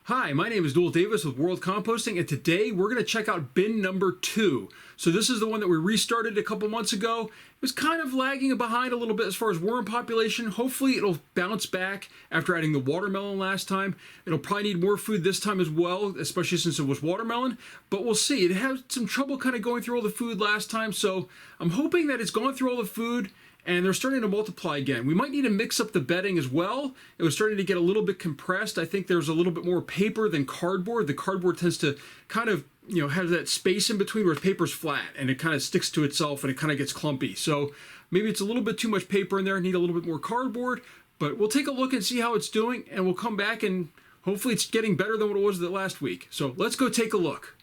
Hi, my name is Dual Davis with World Composting, and today we're going to check out bin number 2. So this is the one that we restarted a couple months ago. It was kind of lagging behind a little bit as far as worm population. Hopefully it'll bounce back after adding the watermelon last time. It'll probably need more food this time as well, especially since it was watermelon, but we'll see. It had some trouble kind of going through all the food last time, so I'm hoping that it's gone through all the food and they're starting to multiply again. We might need to mix up the bedding as well. It was starting to get a little bit compressed. I think there's a little bit more paper than cardboard. The cardboard tends to kind of, have that space in between where paper's flat and it kind of sticks to itself and it kind of gets clumpy. So maybe it's a little bit too much paper in there, need a little bit more cardboard, but we'll take a look and see how it's doing, and we'll come back and hopefully it's getting better than what it was the last week. So let's go take a look.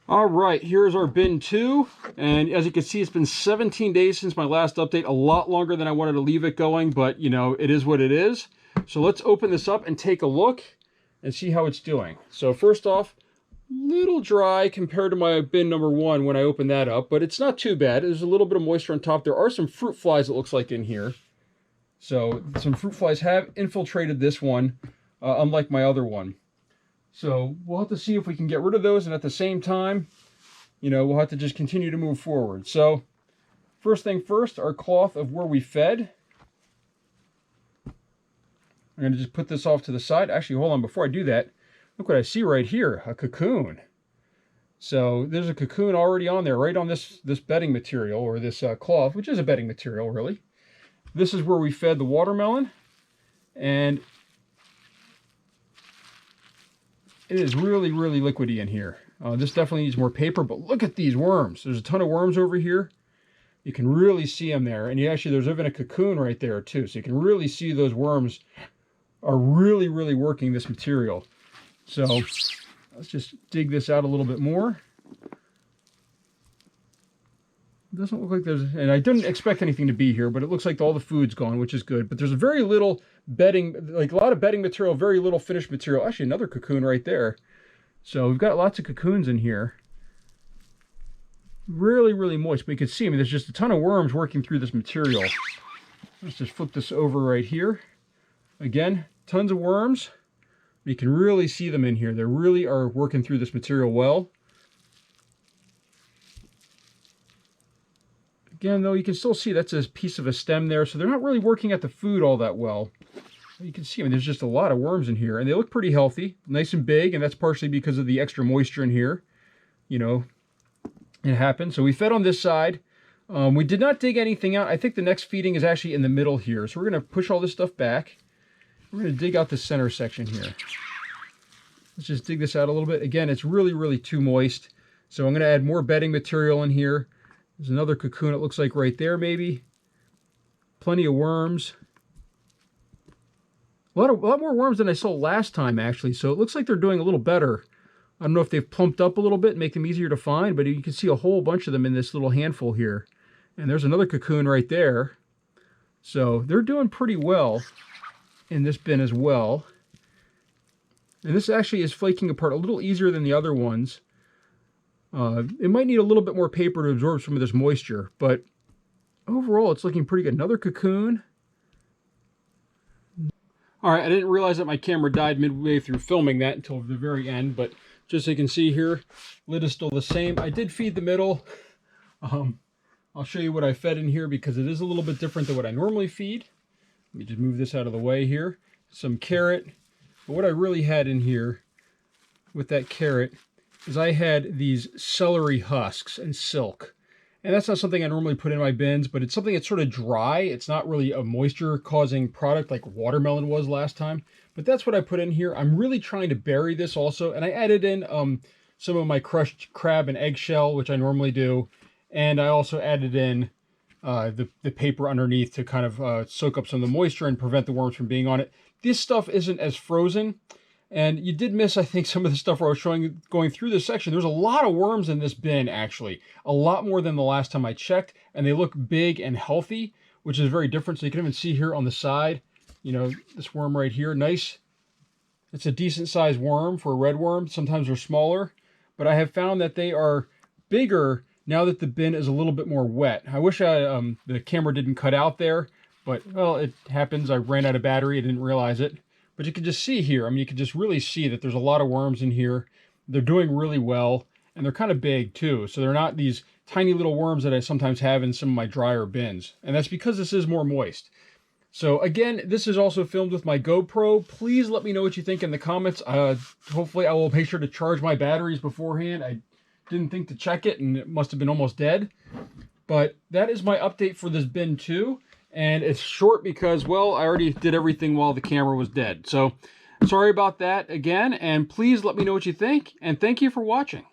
All right, here's our bin 2, and as you can see, it's been 17 days since my last update, a lot longer than I wanted to leave it going, but it is what it is. So let's open this up and take a look and see how it's doing. So first off, little dry compared to my bin number 1 when I opened that up, but it's not too bad. There's a little bit of moisture on top. There are some fruit flies, it looks like, in here. So some fruit flies have infiltrated this one, unlike my other one. So we'll have to see if we can get rid of those, and at the same time, we'll have to just continue to move forward. So first thing first, our cloth of where we fed. I'm going to just put this off to the side. Actually, hold on, before I do that, look what I see right here, a cocoon. So there's a cocoon already on there, right on this bedding material, or this cloth, which is a bedding material, really. This is where we fed the watermelon, and it is really, really liquidy in here. This definitely needs more paper, but look at these worms. There's a ton of worms over here. You can really see them there. And there's even a cocoon right there too. So you can really see those worms are really, really working this material. So let's just dig this out a little bit more. It doesn't look like and I didn't expect anything to be here, but it looks like all the food's gone, which is good. But there's very little bedding, like a lot of bedding material, very little finished material. Actually, another cocoon right there. So we've got lots of cocoons in here. Really, really moist. But you can see, there's just a ton of worms working through this material. Let's just flip this over right here. Again, tons of worms. You can really see them in here. They really are working through this material well. Again, though, you can still see that's a piece of a stem there, so they're not really working at the food all that well. You can see, there's just a lot of worms in here, and they look pretty healthy, nice and big, and that's partially because of the extra moisture in here. It happened. So we fed on this side. We did not dig anything out. I think the next feeding is actually in the middle here, so we're going to push all this stuff back. We're going to dig out the center section here. Let's just dig this out a little bit. Again, it's really, really too moist, so I'm going to add more bedding material in here. There's another cocoon, it looks like, right there, maybe. Plenty of worms. A lot more worms than I saw last time, actually, so it looks like they're doing a little better. I don't know if they've plumped up a little bit, make them easier to find, but you can see a whole bunch of them in this little handful here. And there's another cocoon right there. So they're doing pretty well in this bin as well. And this actually is flaking apart a little easier than the other ones. It might need a little bit more paper to absorb some of this moisture, but overall it's looking pretty good. Another cocoon. All right, I didn't realize that my camera died midway through filming that until the very end, but just so you can see here, lid is still the same. I did feed the middle. I'll show you what I fed in here because it is a little bit different than what I normally feed. Let me just move this out of the way here. Some carrot. But what I really had in here with that carrot is I had these celery husks and silk. And that's not something I normally put in my bins, but it's something that's sort of dry. It's not really a moisture-causing product like watermelon was last time. But that's what I put in here. I'm really trying to bury this also. And I added in some of my crushed crab and eggshell, which I normally do. And I also added in the paper underneath to kind of soak up some of the moisture and prevent the worms from being on it. This stuff isn't as frozen. And you did miss, I think, some of the stuff where I was going through this section. There's a lot of worms in this bin, actually. A lot more than the last time I checked. And they look big and healthy, which is very different. So you can even see here on the side, this worm right here. Nice. It's a decent-sized worm for a red worm. Sometimes they're smaller. But I have found that they are bigger now that the bin is a little bit more wet. I wish the camera didn't cut out there. But, well, it happens. I ran out of battery. I didn't realize it. But you can just see here, I mean, you can just really see that there's a lot of worms in here. They're doing really well, and they're kind of big too. So they're not these tiny little worms that I sometimes have in some of my drier bins. And that's because this is more moist. So again, this is also filmed with my GoPro. Please let me know what you think in the comments. Hopefully I will make sure to charge my batteries beforehand. I didn't think to check it, and it must have been almost dead. But that is my update for this bin 2. And it's short because, well, I already did everything while the camera was dead. So sorry about that again, and please let me know what you think, and thank you for watching.